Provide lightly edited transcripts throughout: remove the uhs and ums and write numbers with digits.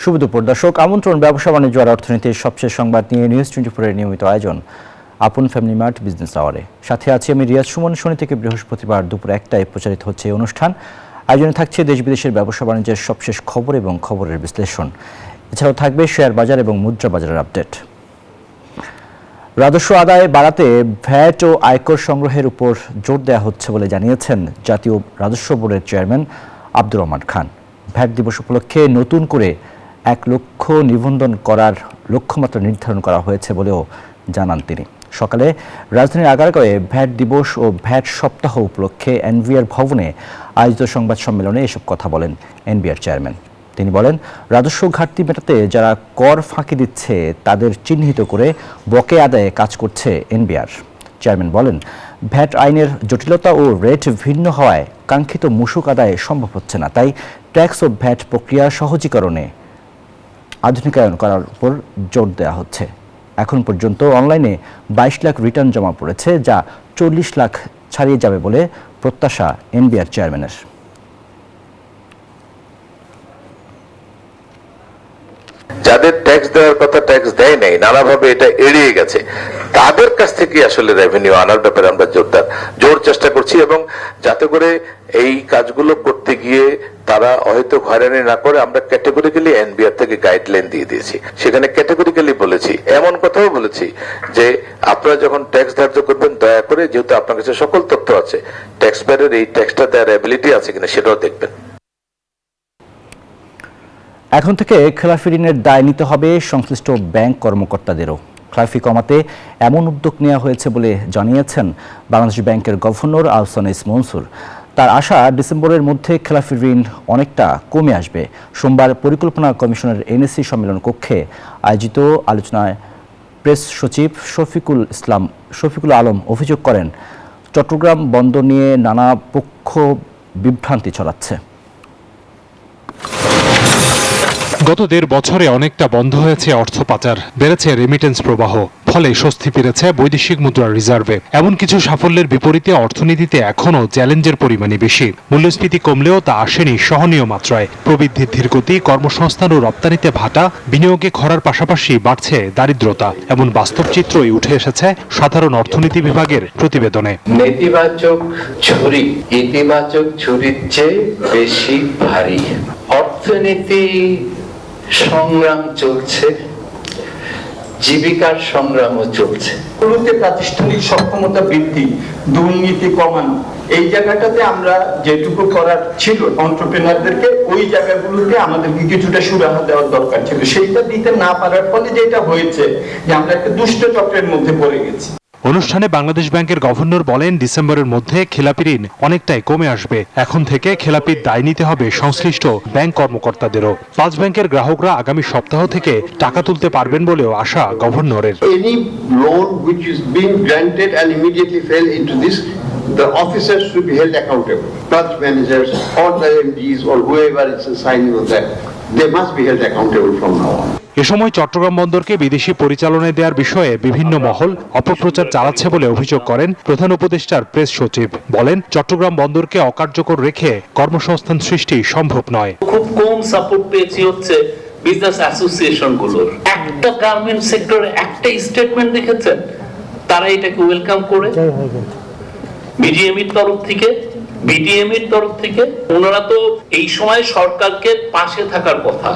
শুভ দুপুর দর্শক, আমন্ত্রণ ব্যবসা বাণিজ্য আর অর্থনীতির সবশেষ সংবাদ নিয়ে নিউজ 24 এর নিয়মিত আয়োজন আপন ফ্যামিলি মার্ট বিজনেস আওয়ারে। সাথে আছি আমি রিয়াজ সুমন। শনি থেকে বৃহস্পতিবার দুপুর 1টায় প্রচারিত হচ্ছে এই অনুষ্ঠান। আয়োজনে থাকছে দেশ বিদেশের ব্যবসা বাণিজ্যের সবশেষ খবর এবং খবরের বিশ্লেষণ। এছাড়াও থাকবে শেয়ার বাজার এবং মুদ্রা বাজারের আপডেট। রাজস্ব আদায় বাড়াতে ভ্যাট ও আয়কর সংগ্রহের উপর জোর দেওয়া হচ্ছে বলে জানিয়েছেন জাতীয় রাজস্ব বোর্ডের চেয়ারম্যান আব্দুর রহমান খান। ভ্যাট দিবস উপলক্ষে নতুন করে 1 লক্ষ নিবন্ধন করার লক্ষ্যমাত্রা নির্ধারণ করা হয়েছে বলেও জানান তিনি। সকালে রাজধানীর আগারগাঁওয়ে ভ্যাট দিবস ও ভ্যাট সপ্তাহ উপলক্ষে এনবিআর ভবনে আয়োজিত সংবাদ সম্মেলনে এসব কথা বলেন এনবিআর চেয়ারম্যান। তিনি বলেন, রাজস্ব ঘাটতি মেটাতে যারা কর ফাঁকি দিচ্ছে তাদের চিহ্নিত করে বকেয়া আদায়ে কাজ করছে এনবিআর। চেয়ারম্যান বলেন, ভ্যাট আইনের জটিলতা ও রেট ভিন্ন হওয়ায় কাঙ্ক্ষিত মূসক আদায় সম্ভব হচ্ছে না। তাই ট্যাক্স ও ভ্যাট প্রক্রিয়া সহজীকরণে আধুনিকায়ন করার উপর জোর দেওয়া হচ্ছে। এখন পর্যন্ত অনলাইনে 22 লাখ রিটার্ন জমা পড়েছে, যা 40 লাখ ছাড়িয়ে যাবে বলে প্রত্যাশা এনবিআর চেয়ারম্যানের। যাদের ট্যাক্স দেওয়ার কথা ট্যাক্স দেয় নাই, নানাভাবে এটা এড়িয়ে গেছে, তাদের কাছ থেকে আসলে রেভিনিউ আনার ব্যাপারে আমরা জোর চেষ্টা করছি, এবং যাতে করে এই কাজগুলো করতে গিয়ে তারা হয়তো হয়রানি না করে আমরা ক্যাটেগরিক্যালি এনবিআর থেকে গাইডলাইন দিয়ে দিয়েছি। সেখানে ক্যাটেগরিক্যালি বলেছি, এমন কথাও বলেছি যে আপনারা যখন ট্যাক্স ধার্য করবেন দয়া করে, যেহেতু আপনার কাছে সকল তথ্য আছে, ট্যাক্স পেয়ারের এই ট্যাক্সটা দেওয়ার অ্যাবিলিটি আছে কিনা সেটাও দেখবেন। এখন থেকে খেলাফি ঋণের দায় নিতে হবে সংশ্লিষ্ট ব্যাংক কর্মকর্তাদেরও। খেলাফি কমাতে এমন উদ্যোগ নেওয়া হয়েছে বলে জানিয়েছেন বাংলাদেশ ব্যাংকের গভর্নর আহসান এস মনসুর। তার আশা, ডিসেম্বরের মধ্যে খেলাফি ঋণ অনেকটা কমে আসবে। সোমবার পরিকল্পনা কমিশনের এনএসসি সম্মেলন কক্ষে আয়োজিত আলোচনায় প্রেস সচিব শফিকুল আলম অভিযোগ করেন, চট্টগ্রাম বন্দর নিয়ে নানা পক্ষ বিভ্রান্তি ছড়াচ্ছে। গত 1.5 বছরে অনেকটা বন্ধ হয়েছে অর্থ পাচার, বেড়েছে রেমিটেন্স প্রবাহ, ফলে স্বস্তি ফিরেছে বৈদেশিক মুদ্রার রিজার্ভে। এমন কিছু সাফল্যের বিপরীতে অর্থনীতিতে এখনও চ্যালেঞ্জের পরিমাণই বেশি। মূল্যস্ফীতি কমলেও তা আসেনি সহনীয় মাত্রায়। প্রবৃদ্ধির ধীরগতি, কর্মসংস্থান ও রপ্তানিতে ভাটা, বিনিয়োগে খরার পাশাপাশি বাড়ছে দারিদ্রতা, এমন বাস্তব চিত্রই উঠে এসেছে সাধারণ অর্থনীতি বিভাগের প্রতিবেদনে। নেতিবাচক ঝুড়ি ইতিবাচক ঝুড়ির চেয়ে বেশি ভারী। অর্থনীতি সংগ্রাম চলছে, জীবিকার সংগ্রামও চলছে। শুরুতে প্রাতিষ্ঠানিক সক্ষমতা বৃদ্ধি, দুর্নীতি কমানো, এই জায়গাটাতে আমরা যেটুকু করার ছিল এন্টারপ্রেনারদেরকে, ওই জায়গাগুলোতে আমাদেরকে কিছুটা সুরাহা দেওয়ার দরকার ছিল। সেইটা দিতে না পারার ফলে যেটা হয়েছে যে আমরা একটা দুষ্ট চক্রের মধ্যে পড়ে গেছি। অনুষ্ঠানে বাংলাদেশ ব্যাংকের গভর্নর বলেন, ডিসেম্বরের মধ্যে খেলাপি ঋণ অনেকটাই কমে আসবে। এখন থেকে খেলাপির দায় নিতে হবে সংশ্লিষ্ট ব্যাংক কর্মকর্তাদেরও। 5 ব্যাংকের গ্রাহকরা আগামী সপ্তাহ থেকে টাকা তুলতে পারবেন বলেও আশা গভর্নরের। Any loan which is being granted and immediately fell into this, the officers should be held accountable. Branch managers or the MDs or whoever is signing on that, they must be held accountable from now on. এ সময় চট্টগ্রাম বন্দরকে বিদেশি পরিচালনায় দেওয়ার বিষয়ে বিভিন্ন মহল অপপ্রচার চালাচ্ছে বলে অভিযোগ করেন প্রধান উপদেষ্টার প্রেস সচিব। বলেন, চট্টগ্রাম বন্দরকে অকার্যকর রেখে কর্মসংস্থান সৃষ্টি সম্ভব নয়। খুব কম সাপোর্ট পেয়েছি হচ্ছে বিজনেস অ্যাসোসিয়েশন গুলোর। একটা গার্মেন্ট সেক্টরে একটা স্টেটমেন্ট দেখেছেন তারা এটাকে ওয়েলকাম করে বিডিএমইর তরফ থেকে ওনারা তো এই সময় সরকারকে পাশে থাকার কথা,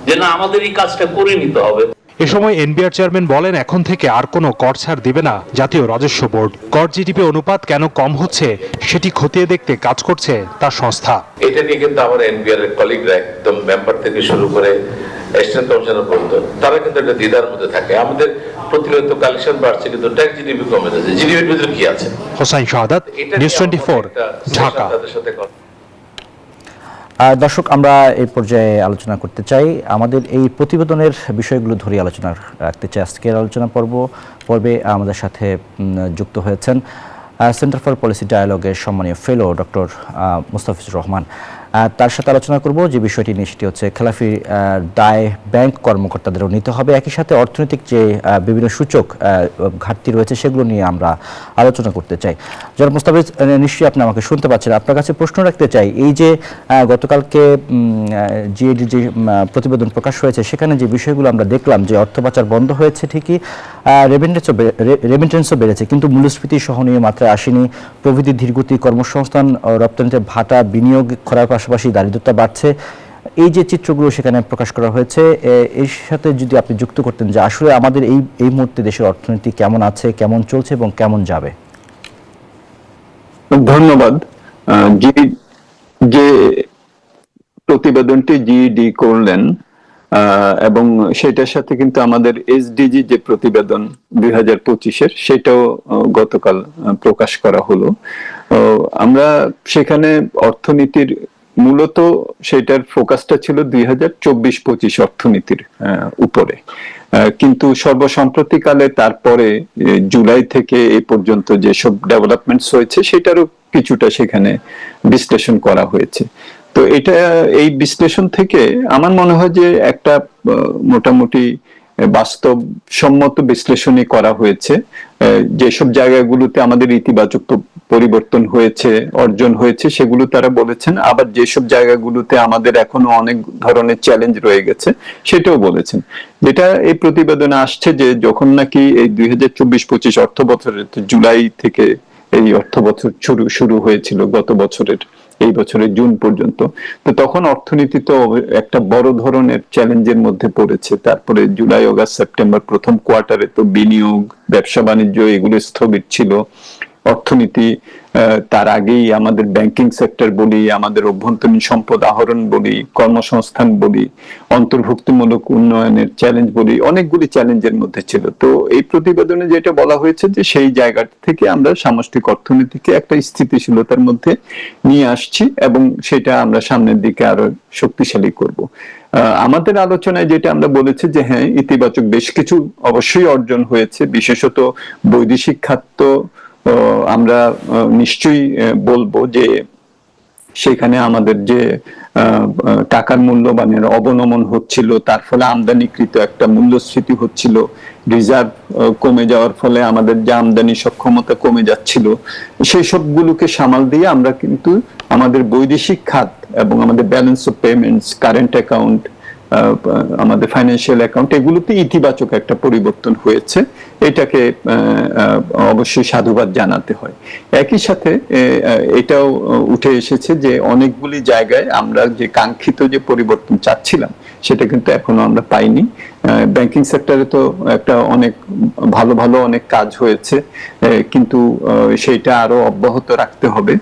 যে না আমাদের এই কাজটা করে নিতে হবে। এ সময় এনবিআর চেয়ারম্যান বলেন, এখন থেকে আর কোনো কর ছাড় দিবে না জাতীয় রাজস্ব বোর্ড। কর জিডিপি অনুপাত কেন কম হচ্ছে সেটি খতিয়ে দেখতে কাজ করছে তার সংস্থা। এটা নিয়ে কিন্তু আমার এনবিআর এর কলিগরা একদম মেম্বার থেকে শুরু করে অ্যাসিস্ট্যান্ট কমিশনার পর্যন্ত তারা কিন্তু একটা দ্বিধার মধ্যে থাকে। আমাদের প্রতিনিয়ত কালেকশন বাড়ছে কিন্তু ট্যাক্স জিডিপি কমে যাচ্ছে। জিডিপির ভিতরে কি আছে? হোসাইন শাহাদাত, নিউজ 24, ঢাকা। দর্শক, আমরা এই পর্যায়ে আলোচনা করতে চাই, আমাদের এই প্রতিবেদনের বিষয়গুলো ধরে আলোচনা রাখতে চাই। আজকের আলোচনা পর্বে আমাদের সাথে যুক্ত হয়েছেন সেন্টার ফর পলিসি ডায়ালগের সম্মানীয় ফেলো ডক্টর মুস্তাফিজুর রহমান। তার সাথে আলোচনা করব যে বিষয়টি নিয়ে, সেটি হচ্ছে খেলাফি দায় ব্যাংক কর্মকর্তাদেরও নিতে হবে। একই সাথে অর্থনৈতিক যে বিভিন্ন সূচক ঘাটতি রয়েছে সেগুলো নিয়ে আমরা আলোচনা করতে চাই। জনাব মোস্তাফিজ, নিশ্চয়ই আপনি আমাকে শুনতে পাচ্ছেন। আপনার কাছে প্রশ্ন রাখতে চাই, এই যে গতকালকে জিএডি যে প্রতিবেদন প্রকাশ হয়েছে সেখানে যে বিষয়গুলো আমরা দেখলাম যে অর্থ পাচার বন্ধ হয়েছে ঠিকই, রেমিটেন্সও বেড়েছে, কিন্তু মূল্যস্ফীতি সহনীয় মাত্রায় আসেনি, প্রবৃদ্ধির ধীরগতি, কর্মসংস্থান, রপ্তানিতে ভাটা, বিনিয়োগ করার পাশাপাশি দারিদ্রতা বাড়ছে, এই যে চিত্রগুলো সেখানে প্রকাশ করা হয়েছে, এর সাথে যদি আপনি যুক্ত করতেন যে আসলে আমাদের এই মুহূর্তে দেশের অর্থনীতি কেমন আছে, কেমন চলছে এবং কেমন যাবে। ধন্যবাদ। যে প্রতিবেদনটি জিইডি করলেন এবং সেটার সাথে কিন্তু আমাদের এসডিজি যে প্রতিবেদন 2025-এর সেটাও গতকাল প্রকাশ করা হলো। আমরা সেখানে অর্থনীতির মূলত সেটার ফোকাসটা ছিল 2024-25 অর্থনীতির উপরে, কিন্তু সর্বসম্প্রতিকালে তারপরে জুলাই থেকে এই পর্যন্ত যেসব ডেভেলপমেন্টস হয়েছে সেটারও কিছুটা সেখানে বিশ্লেষণ করা হয়েছে। তো এই বিশ্লেষণ থেকে আমার মনে হয় যে একটা মোটামুটি বাস্তবসম্মত বিশ্লেষণই করা হয়েছে। যেসব জায়গাগুলোতে আমাদের ইতিবাচক পরিবর্তন হয়েছে, অর্জন হয়েছে, সেগুলো তারা বলেছেন। আবার যেসব জায়গাগুলোতে আমাদের এখনো অনেক ধরনের চ্যালেঞ্জ রয়ে গেছে সেটাও বলেছেন। যেটা এই প্রতিবেদনে আসছে যে যখন নাকি এই 2024-25 অর্থ বছরের জুলাই থেকে এই অর্থ বছর শুরু হয়েছিল গত বছরের, এই বছরের জুন পর্যন্ত, তো তখন অর্থনীতি তো একটা বড় ধরনের চ্যালেঞ্জের মধ্যে পড়েছে। তারপরে জুলাই, অগাস্ট, সেপ্টেম্বর প্রথম কোয়ার্টারে তো বিনিয়োগ, ব্যবসা বাণিজ্য এগুলো স্থগিত ছিল। অর্থনীতি তার আগেই আমাদের ব্যাংকিং সেক্টর বলি, আমাদের অভ্যন্তরীণ সম্পদ আহরণ বলি, কর্মসংস্থান বলি, অন্তর্ভুক্তিমূলক উন্নয়নের চ্যালেঞ্জ বলি, অনেকগুলি চ্যালেঞ্জের মধ্যে ছিল। তো এই প্রতিবেদনে যেটা বলা হয়েছে যে সেই জায়গা থেকে আমরা সামষ্টিক অর্থনীতিকে একটা স্থিতিশীলতার মধ্যে নিয়ে আসছি এবং সেটা আমরা সামনের দিকে আরো শক্তিশালী করব। আমাদের আলোচনায় যেটা আমরা বলেছি যে হ্যাঁ, ইতিবাচক বেশ কিছু অবশ্যই অর্জন হয়েছে, বিশেষত বৈদেশিক খাত আমরা নিশ্চয়ই বলবো যে সেখানে আমাদের যে টাকার মূল্যবানের অবনমন হচ্ছিল, তার ফলে আমদানিকৃত একটা মূল্যস্ফীতি হচ্ছিল, রিজার্ভ কমে যাওয়ার ফলে আমাদের যে আমদানি সক্ষমতা কমে যাচ্ছিল, সেই সবগুলোকে সামাল দিয়ে আমরা কিন্তু আমাদের বৈদেশিক খাত এবং আমাদের balance of payments, current account, আমাদের ফাইন্যান্সিয়াল অ্যাকাউন্ট, এগুলোতে ইতিবাচক একটা পরিবর্তন হয়েছে। এটাকে অবশ্যই সাধুবাদ জানাতে হয়। একই সাথে এটাও উঠে এসেছে যে অনেকগুলি জায়গায় আমরা যে কাঙ্ক্ষিত যে পরিবর্তন চাচ্ছিলাম সেটা কিন্তু এখনো আমরা পাইনি। ব্যাংকিং সেক্টরে তো একটা অনেক ভালো অনেক কাজ হয়েছে, কিন্তু সেইটা আরো অব্যাহত রাখতে হবে।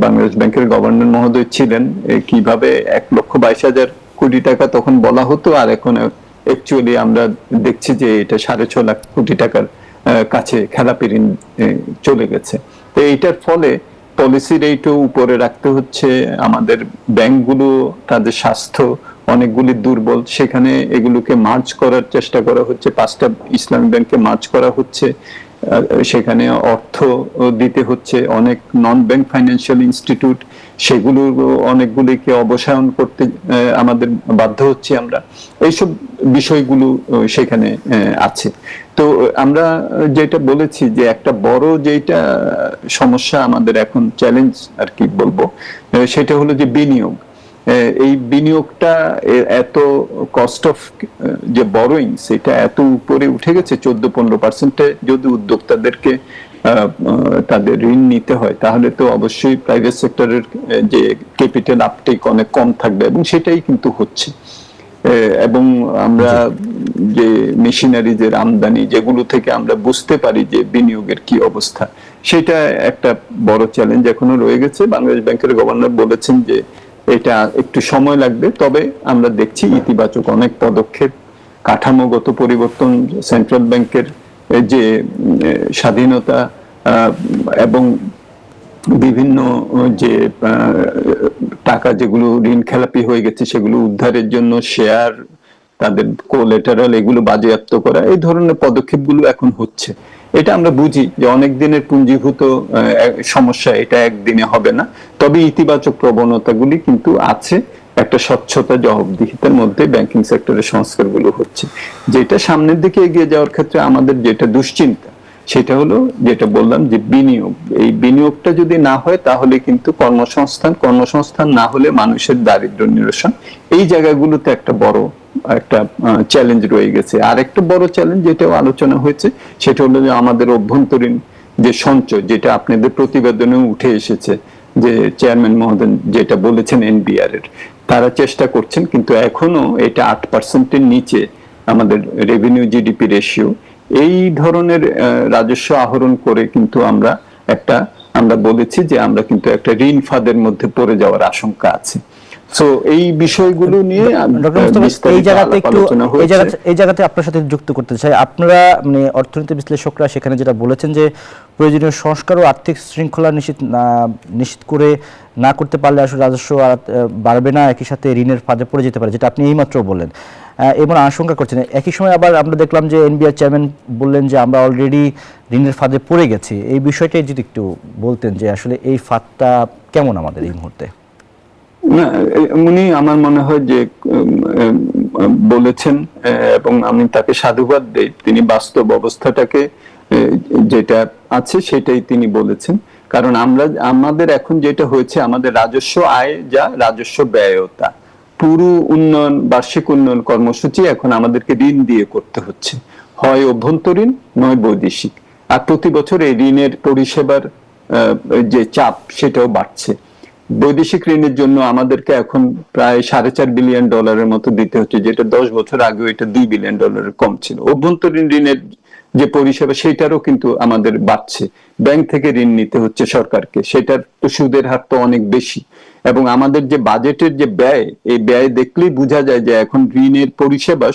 বাংলাদেশ ব্যাংকের গভর্নর মহোদয় ছিলেন, কিভাবে 1,22,000 কোটি টাকা তখন বলা হতো, আর এখন অ্যাকচুয়ালি আমরা দেখছি যে এটা 6.5 লাখ কোটি টাকার কাছে খেলাপি ঋণ চলে গেছে। তো এইটার ফলে পলিসি রেটও উপরে রাখতে হচ্ছে। আমাদের ব্যাংকগুলো তাদের স্বাস্থ্য অনেকগুলি দুর্বল, সেখানে এগুলোকে মার্জ করার চেষ্টা করা হচ্ছে, 5টা ইসলামী ব্যাংকে মার্জ করা হচ্ছে, সেখানে অর্থ দিতে হচ্ছে। অনেক নন ব্যাংক ফাইন্যান্সিয়াল ইনস্টিটিউট, সেগুলো অনেকগুলিকে অবসায়ন করতে আমাদের বাধ্য হচ্ছি আমরা। এইসব বিষয়গুলো সেখানে আছে। তো আমরা যেটা বলেছি যে একটা বড় যেটা সমস্যা আমাদের এখন চ্যালেঞ্জ আর কি বলবো, সেটা হলো যে বিনিয়োগ। এই বিনিয়োগটা এত কস্ট অফ যে বরোইং সেটা এত উপরে উঠে গেছে, 14-15% যদি উদ্যোক্তাদেরকে তাদের ঋণ নিতে হয় তাহলে তো অবশ্যই প্রাইভেট সেক্টরের যে ক্যাপিটাল আপটেক অনেক কম থাকবে, এবং সেটাই কিন্তু হচ্ছে। এবং আমরা যে মেশিনারিজের আমদানি, যেগুলো থেকে আমরা বুঝতে পারি যে বিনিয়োগের কি অবস্থা, সেটা একটা বড় চ্যালেঞ্জ এখনো রয়ে গেছে। বাংলাদেশ ব্যাংকের গভর্নর বলেছেন যে এটা একটু সময় লাগবে, তবে আমরা দেখছি ইতিবাচক অনেক পদক্ষেপ, কাঠামোগত পরিবর্তন, সেন্ট্রাল ব্যাংকের যে স্বাধীনতা এবং বিভিন্ন যে টাকা যেগুলো ঋণ খেলাপি হয়ে গেছে সেগুলো উদ্ধারের জন্য শেয়ার, তাদের কোলেটারাল এগুলো বাজেয়াপ্ত করা, এই ধরনের পদক্ষেপগুলো এখন হচ্ছে। এটা আমরা বুঝি যে অনেক দিনের পুঞ্জীভূত সমস্যা, এটা একদিনে হবে না। তবে ইতিবাচক প্রবণতাগুলি কিন্তু আছে, একটা স্বচ্ছতা জবাবদিহিতার মধ্যে ব্যাংকিং সেক্টরের সংস্কারগুলো হচ্ছে। যেটা সামনের দিকে এগিয়ে যাওয়ার ক্ষেত্রে আমাদের যেটা দুশ্চিন্তা, সেটা হলো যেটা বললাম যে বিনিয়োগ। এই বিনিয়োগটা যদি না হয় তাহলে কিন্তু কর্মসংস্থান না হলে মানুষের দারিদ্র্য নিরসন, এই জায়গাগুলোতে একটা বড় একটা চ্যালেঞ্জ রয়ে গেছে। আর একটা বড় চ্যালেঞ্জ যেটাও আলোচনা হয়েছে, সেটা হলো যে আমাদের অভ্যন্তরীণ যে সঞ্চয়, যেটা আপনাদের প্রতিবেদনে উঠে এসেছে, যে চেয়ারম্যান মহোদয় যেটা বলেছেন এনবিআর এর, তারা চেষ্টা করছেন, কিন্তু এখনো এটা 8%-এর নিচে আমাদের রেভিনিউ জিডিপি রেশিও। এই ধরনের রাজস্ব আহরণ করে কিন্তু আমরা বলেছি যে আমরা কিন্তু একটা ঋণ ফাঁদের মধ্যে পড়ে যাওয়ার আশঙ্কা আছে। সো এই বিষয়গুলো নিয়ে এই জায়গাতে আপনার সাথে যুক্ত করতে চাই। আপনারা মানে অর্থনীতি বিশ্লেষকরা সেখানে যেটা বলেছেন যে প্রয়োজনীয় সংস্কার ও আর্থিক শৃঙ্খলা নিশ্চিত করে না করতে পারলে আসলে রাজস্ব বাড়বে না, একই সাথে ঋণের ফাঁদে পড়ে যেতে পারে, যেটা আপনি এইমাত্র বললেন, এবং আশঙ্কা করছেন। একই সময় আবার আমরা দেখলাম যে এনবিআর চেয়ারম্যান বললেন যে আমরা অলরেডি ঋণের ফাঁদে পড়ে গেছি। এই বিষয়টাই যদি একটু বলতেন যে আসলে এই ফাঁদটা কেমন আমাদের এই মুহূর্তে। না, উনি আমার মনে হয় যে বলেছেন, এবং আমি তাকে সাধুবাদ দেই, তিনি বাস্তব অবস্থাটাকে যেটা আছে সেটাই তিনি বলেছেন। কারণ আমাদের এখন যেটা হয়েছে, আমাদের রাজস্ব আয় যা, রাজস্ব ব্যয়ও তা। পুরো বার্ষিক উন্নয়ন কর্মসূচি এখন আমাদেরকে ঋণ দিয়ে করতে হচ্ছে, হয় অভ্যন্তরীণ নয় বৈদেশিক। আর প্রতি বছর এই ঋণের পরিষেবার যে চাপ, সেটাও বাড়ছে। বৈদেশিক ঋণের জন্য আমাদেরকে এখন প্রায় $4.5 বিলিয়ন মতো দিতে হচ্ছে, যেটা 10 বছর আগে এটা $2 বিলিয়ন কম ছিল। অভ্যন্তরীণ ঋণের যে পরিষেবা, সেটারও কিন্তু আমাদের বাড়ছে। ব্যাংক থেকে ঋণ নিতে হচ্ছে সরকারকে, সেটার তো সুদের হার তো অনেক বেশি। এবং আমাদের যে বাজেটের যে ব্যয়, এই ব্যয় দেখলেই বোঝা যায় যে এখন ঋণের পরিষেবা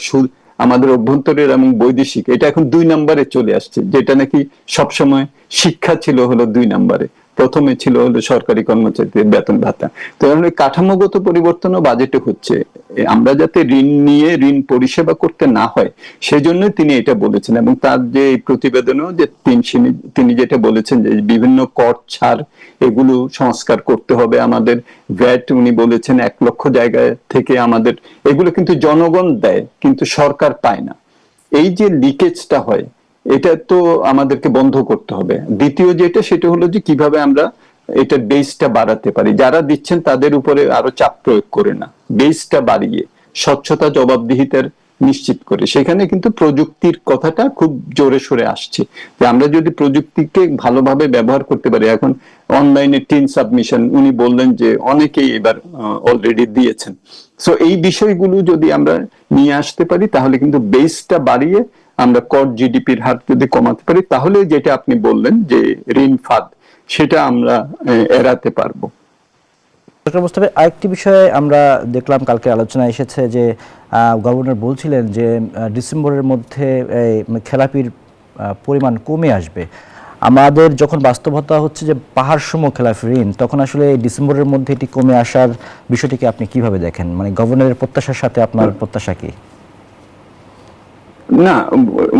আমাদের অভ্যন্তরীণ এবং বৈদেশিক, এটা এখন 2 নম্বরে চলে আসছে। যেটা নাকি সবসময় শিক্ষা ছিল হলো 2 নম্বরে, প্রথমে ছিল হলো সরকারি কর্মচারীদের বেতন ভাতা। তো কাঠামোগত পরিবর্তনও বাজেটে হচ্ছে, আমরা যাতে ঋণ নিয়ে ঋণ পরিষেবা করতে না হয় সেজন্য তিনি এটা বলেছেন। এবং তার যে প্রতিবেদনেও যে তিনি যেটা বলেছেন যে বিভিন্ন কর ছাড় এগুলো সংস্কার করতে হবে, আমাদের ভ্যাট উনি বলেছেন 1 লক্ষ জায়গা থেকে আমাদের, এগুলো কিন্তু জনগণ দেয় কিন্তু সরকার পায় না। এই যে লিকেজটা হয়, এটা তো আমাদেরকে বন্ধ করতে হবে। দ্বিতীয় যেটা, সেটা হলো যে কিভাবে আমরা এটার বেসটা বাড়াতে পারি, যারা দিচ্ছেন তাদের উপরে আরো চাপ প্রয়োগ করে না, বেসটা বাড়িয়ে স্বচ্ছতা জবাবদিহিতার নিশ্চিত করে। সেখানে কিন্তু প্রযুক্তির কথাটা খুব জোরে সোরে আসছে, যে আমরা যদি প্রযুক্তিকে ভালোভাবে ব্যবহার করতে পারি। এখন অনলাইনে টিন সাবমিশন উনি বললেন যে অনেকেই এবার অলরেডি দিয়েছেন। সো এই বিষয়গুলো যদি আমরা নিয়ে আসতে পারি, তাহলে কিন্তু বেসটা বাড়িয়ে আমরা কর জিডিপির হার যদি কমাতে পারি, তাহলে যেটা আপনি বললেন যে ঋণ ফাঁদ, সেটা আমরা এড়াতে পারবো। ডক্টর মোস্তফা, আরেকটি বিষয়ে আমরা দেখলাম কালকে আলোচনা এসেছে যে গভর্নর বলছিলেন যে ডিসেম্বরের মধ্যে খেলাপির পরিমাণ কমে আসবে। আমাদের যখন বাস্তবতা হচ্ছে যে পাহাড় সম খেলাপি ঋণ, তখন আসলে এই ডিসেম্বরের মধ্যে এটি কমে আসার বিষয়টিকে আপনি কিভাবে দেখেন? মানে গভর্নরের প্রত্যাশার সাথে আপনার প্রত্যাশা কি? না,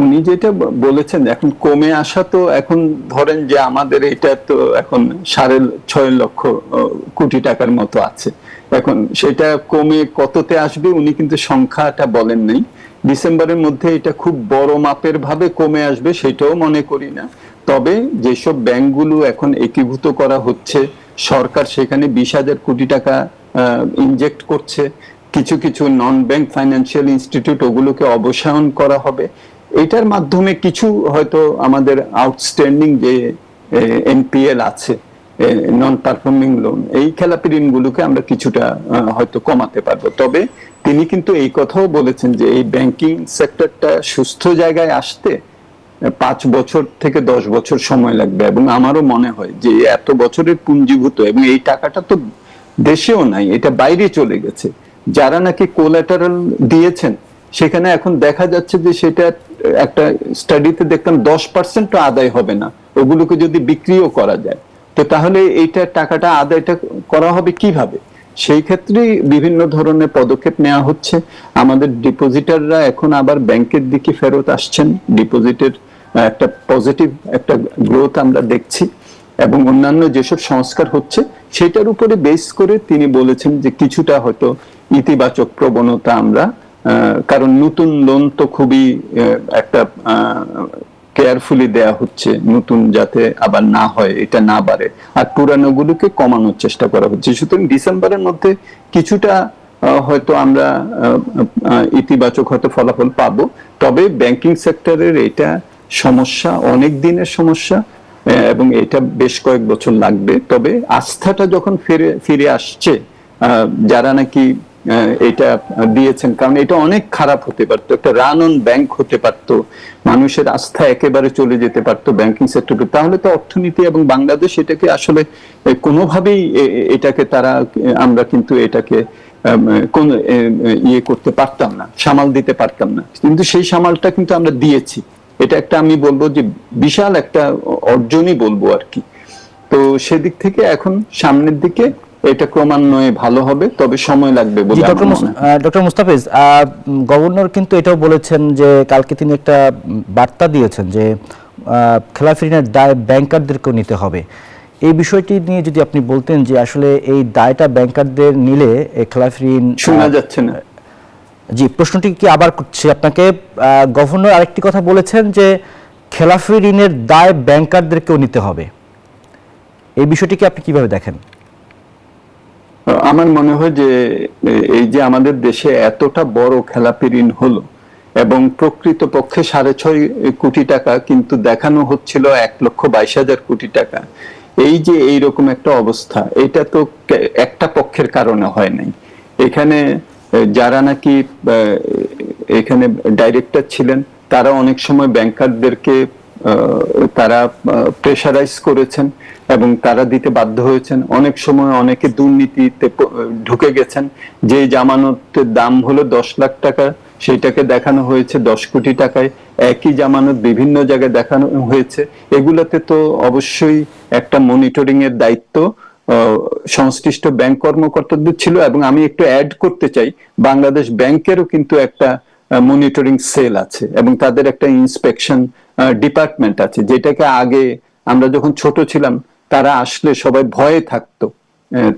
উনি যেটা বলেছেন এখন কমে আসা, তো এখন ধরেন যে আমাদের এটা তো এখন 6.5 লক্ষ কোটি টাকার মতো আছে। এখন সেটা কমে কততে আসবে উনি কিন্তু সংখ্যাটা বলেন নাই। ডিসেম্বরের মধ্যে এটা খুব বড় মাপের ভাবে কমে আসবে সেটাও মনে করি না। তবে যেসব ব্যাংকগুলো এখন একীভূত করা হচ্ছে, সরকার সেখানে 20,000 কোটি টাকা ইনজেক্ট করছে। কিছু কিছু নন ব্যাংক ফাইন্যান্সিয়াল ইনস্টিটিউট, ওগুলোকে অবসায়ন করা হবে। এটার মাধ্যমে কিছু হয়তো আমাদের আউটস্ট্যান্ডিং যে এনপিএল আছে, নন পারফর্মিং লোন, এই খেলাপি ঋণগুলোকে আমরা কিছুটা হয়তো কমাতে পারবো। তবে তিনি কিন্তু এই কথাও বলেছেন যে এই ব্যাংকিং সেক্টরটা সুস্থ জায়গায় আসতে 5 বছর থেকে 10 বছর সময় লাগবে। এবং আমারও মনে হয় যে এত বছরের পুঞ্জীভূত, এবং এই টাকাটা তো দেশেও নাই, এটা বাইরে চলে গেছে। যারা নাকি কোলাটারাল দিয়েছেন, সেখানে এখন দেখা যাচ্ছে যে সেটা একটা স্টাডিতে দেখলাম 10% আদায় হবে না, ওগুলোকে যদি বিক্রিও করা যায়। তো তাহলে এইটা টাকাটা আদায়টা করা হবে কিভাবে? সেই ক্ষেত্রে বিভিন্ন ধরনের পদক্ষেপ নেওয়া হচ্ছে। আমাদের ডিপোজিটাররা এখন আবার ব্যাংকের দিকে ফেরত আসছেন, ডিপোজিটের একটা পজিটিভ একটা গ্রোথ আমরা দেখছি এবং অন্যান্য যেসব সংস্কার হচ্ছে সেটার উপরে বেস করে তিনি বলেছেন যে কিছুটা হয়তো ইতিবাচক প্রবণতা আমরা, কারণ নতুন লোন তো খুবই একটা কেয়ারফুলি দেয়া হচ্ছে, নতুন যাতে আবার না হয়, এটা না বাড়ে, আর পুরানো গুলোকে কমানোর চেষ্টা করা হচ্ছে। সুতরাং ডিসেম্বরের মধ্যে কিছুটা হয়তো আমরা ইতিবাচক হয়তো ফলাফল পাবো। তবে ব্যাংকিং সেক্টরের এটা সমস্যা, অনেক দিনের সমস্যা, এবং এটা বেশ কয়েক বছর লাগবে। তবে আস্থাটা যখন ফিরে আসছে, যারা নাকি এটা দিয়েছেন, কারণ এটা অনেক খারাপ হতে পারতো, একটা রান অন ব্যাংক হতে পারতো, মানুষের আস্থা একেবারে চলে যেতে পারতো ব্যাংকিং সেক্টরে, তাহলে তো অর্থনীতি এবং বাংলাদেশ এটাকে আসলে কোনোভাবেই এটাকে আমরা কিন্তু এটাকে কোন ইয়ে করতে পারতাম না, সামাল দিতে পারতাম না। কিন্তু সেই সামালটা কিন্তু আমরা দিয়েছি। এটা একটা আমি বলবো যে বিশাল একটা অর্জনই বলবো আর কি। তো সেদিক থেকে এখন সামনের দিকে এটা ক্রমান্বয়ে ভালো হবে, তবে সময় লাগবে বলে আমার মনে হয়। ডক্টর মুস্তাফিজ, গভর্নর কিন্তু এটাও বলেছেন যে কালকে তিনি একটা বার্তা দিয়েছেন যে খেলাফি ঋণের দায় ব্যাংকারদেরকেও নিতে হবে। এই বিষয়টি নিয়ে যদি আপনি বলতেন যে আসলে এই দায়টা ব্যাংকারদের নিলে খেলাফি ঋণ শোনা যাচ্ছে না। জি, প্রশ্নটি কি আবার করছি আপনাকে। গভর্নর আরেকটি কথা বলেছেন যে খেলাফি ঋণের দায় ব্যাংকারদেরকেও নিতে হবে। এই বিষয়টিকে আপনি কিভাবে দেখেন? আমার মনে হয় যে এই যে আমাদের দেশে এতটা বড় খেলাপি ঋণ হলো এবং প্রকৃতপক্ষে 6.5 কোটি টাকা কিন্তু দেখানো হচ্ছিল 1,22,000 কোটি টাকা। এই যে এইরকম একটা অবস্থা, এটা তো একটা পক্ষের কারণে হয় নাই। এখানে যারা নাকি এখানে ডাইরেক্টর ছিলেন তারা অনেক সময় ব্যাংকারদেরকে তারা প্রেশারাইজ করেছেন এবং তারা দিতে বাধ্য হয়েছেন। অনেক সময় অনেকে দুর্নীতিতে ঢুকে গেছেন। যে জামানতের দাম হলো 10 লাখ টাকা, সেইটাকে দেখানো হয়েছে 10 কোটি টাকায়। একই জামানত বিভিন্ন জায়গায় দেখানো হয়েছে। এগুলোতে তো অবশ্যই একটা মনিটরিং এর দায়িত্ব সংশ্লিষ্ট ব্যাংক কর্মকর্তাদের ছিল। এবং আমি একটু অ্যাড করতে চাই, বাংলাদেশ ব্যাংকেরও কিন্তু একটা মনিটরিং সেল আছে এবং তাদের একটা ইন্সপেকশন ডিপার্টমেন্ট আছে, যেটাকে আগে আমরা যখন ছোট ছিলাম তারা আসলে সবাই ভয়ে থাকতো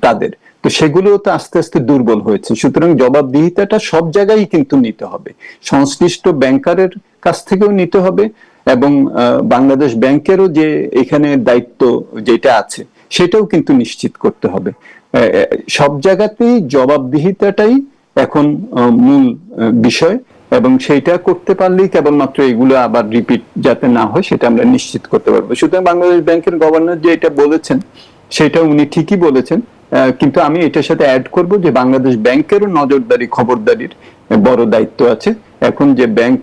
তাদের। তো সেগুলোও তো আস্তে আস্তে দুর্বল হয়েছে। সুতরাং জবাবদিহিতাটা সব জায়গায় কিন্তু নিতে হবে, সংশ্লিষ্ট ব্যাংকারের কাছ থেকেও নিতে হবে এবং বাংলাদেশ ব্যাংকেরও যে এখানে দায়িত্ব যেটা আছে সেটাও কিন্তু নিশ্চিত করতে হবে। সব জায়গাতেই জবাবদিহিতাটাই এখন মূল বিষয় এবং সেইটা করতে পারলেই কেবলমাত্র এগুলো আবার রিপিট যাতে না হয় সেটা আমরা নিশ্চিত করতে পারবো। সুতরাং বাংলাদেশ ব্যাংকের গভর্নর যে এটা বলেছেন সেটা উনি ঠিকই বলেছেন, কিন্তু আমি এটার সাথে অ্যাড করব যে বাংলাদেশ ব্যাংকেরও নজরদারি খবরদারির বড় দায়িত্ব আছে। এখন যে ব্যাংক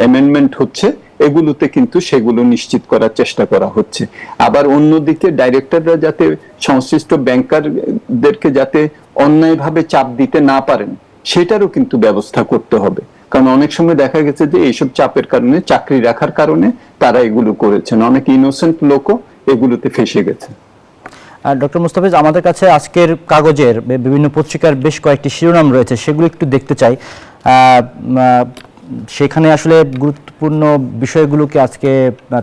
অ্যামেন্ডমেন্ট হচ্ছে এগুলোতে কিন্তু সেগুলো নিশ্চিত করার চেষ্টা করা হচ্ছে। আবার অন্যদিকে ডাইরেক্টররা যাতে সংশ্লিষ্ট ব্যাংকারদেরকে যাতে অন্যায়ভাবে চাপ দিতে না পারেন সেটারও কিন্তু ব্যবস্থা করতে হবে। কারণ অনেক সময় দেখা গেছে যে এইসব চাপের কারণে, চাকরি রাখার কারণে তারা এগুলো করেছেন, অনেক ইনোসেন্ট লোকও এগুলোতে ফেসে গেছে। ডক্টর মুস্তাফিজ, আমাদের কাছে আজকের কাগজের বিভিন্ন পত্রিকার বেশ কয়েকটি শিরোনাম রয়েছে, সেগুলো একটু দেখতে চাই। সেখানে আসলে গুরুত্বপূর্ণ বিষয়গুলোকে আজকে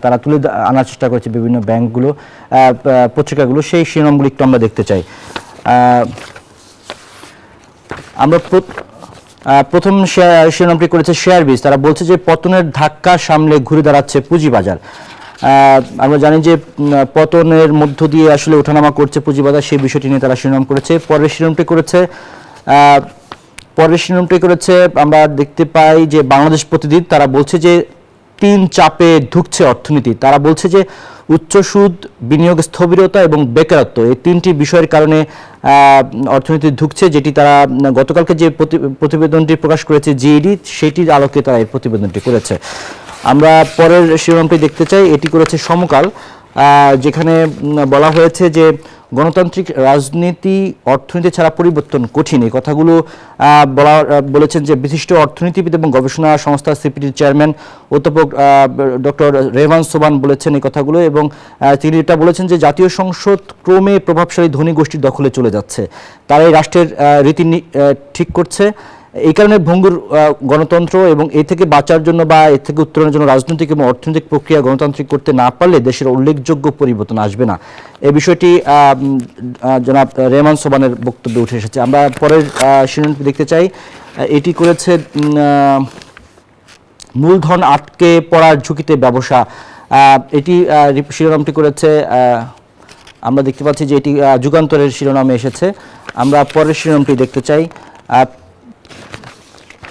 তারা তুলে আনার চেষ্টা করেছে বিভিন্ন ব্যাংকগুলো, পত্রিকাগুলো, সেই শিরোনামগুলো একটু আমরা দেখতে চাই। আমরা প্রথম শিরোনামটি করেছে শেয়ারবিজ। তারা বলছে যে পতনের ধাক্কা সামলে ঘুরে দাঁড়াচ্ছে পুঁজিবাজার। আমরা জানি যে পতনের মধ্য দিয়ে আসলে ওঠানামা করছে পুঁজিবাজার, সেই বিষয়টি নিয়ে তারা শিরোনাম করেছে। পরের শিরোনামটি করেছে আমরা দেখতে পাই যে বাংলাদেশ প্রতিদিন। তারা বলছে যে 3 চাপে ধুঁকছে অর্থনীতি। তারা বলছে যে উচ্চ সুদ, বিনিয়োগ স্থবিরতা এবং বেকারত্ব, এই 3টি বিষয়ের কারণে অর্থনীতি ধুঁকছে, যেটি তারা গতকালকে যে প্রতিবেদনটি প্রকাশ করেছে জিইডি, সেটির আলোকে তারা এই প্রতিবেদনটি করেছে। আমরা পরের শিরোনামটি দেখতে চাই, এটি করেছে সমকাল, যেখানে বলা হয়েছে যে গণতান্ত্রিক রাজনীতি অর্থনীতি ছাড়া পরিবর্তন কঠিন। এই কথাগুলো বলেছেন যে বিশিষ্ট অর্থনীতিবিদ এবং গবেষণা সংস্থা সিপিডির চেয়ারম্যান অধ্যাপক ডক্টর রেহমান সোবান বলেছেন এই কথাগুলো, এবং তিনি এটা বলেছেন যে জাতীয় সংসদ ক্রমে প্রভাবশালী ধনী গোষ্ঠীর দখলে চলে যাচ্ছে, তারা এই রাষ্ট্রের রীতি ঠিক করছে এই কারণে ভঙ্গুর গণতন্ত্র এবং এ থেকে বাঁচার জন্য বা এ থেকে উত্তরণের জন্য রাজনৈতিক এবং অর্থনৈতিক প্রক্রিয়া গণতান্ত্রিক করতে না পারলে দেশের উল্লেখযোগ্য পরিবর্তন আসবে না। এই বিষয়টি জনাব রেহমান সোবহানের বক্তব্যে উঠে এসেছে। আমরা পরের শিরোনামটি দেখতে চাই। এটি করেছে মূলধন আটকে পড়ার ঝুঁকিতে ব্যবসা। এটি শিরোনামটি করেছে, আমরা দেখতে পাচ্ছি যে এটি যুগান্তরের শিরোনামে এসেছে। আমরা পরের শিরোনামটি দেখতে চাই।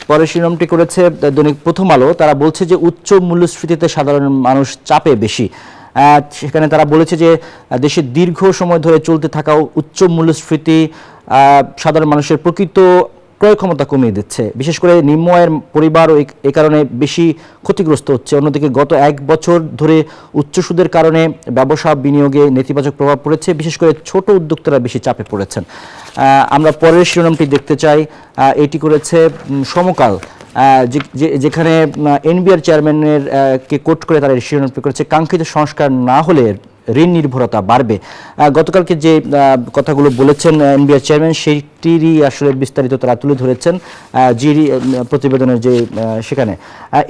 পরের শিরোনামটি করেছে দৈনিক প্রথম আলো। তারা বলছে যে উচ্চ মূল্যস্ফীতিতে সাধারণ মানুষ চাপে বেশি। সেখানে তারা বলেছে যে দেশে দীর্ঘ সময় ধরে চলতে থাকা উচ্চ মূল্যস্ফীতি সাধারণ মানুষের প্রকৃত ক্রয় ক্ষমতা কমিয়ে দিচ্ছে। বিশেষ করে নিম্ন আয়ের পরিবারও এ কারণে বেশি ক্ষতিগ্রস্ত হচ্ছে। অন্যদিকে গত 1 বছর ধরে উচ্চ সুদের কারণে ব্যবসা বিনিয়োগে নেতিবাচক প্রভাব পড়েছে। বিশেষ করে ছোট উদ্যোক্তারা বেশি চাপে পড়েছেন। আমরা পরের শিরোনামটি দেখতে চাই। এটি করেছে সমকাল, যেখানে এনবিআর চেয়ারম্যানের কে কোট করে তারা শিরোনামটি করেছে কাঙ্ক্ষিত সংস্কার না হলে ঋণ নির্ভরতা বাড়বে। গতকালকে যে কথাগুলো বলেছেন এনবিআর চেয়ারম্যান সেইটিরই আসলে বিস্তারিত তারা তুলে ধরেছেন জিডি প্রতিবেদনের যে সেখানে।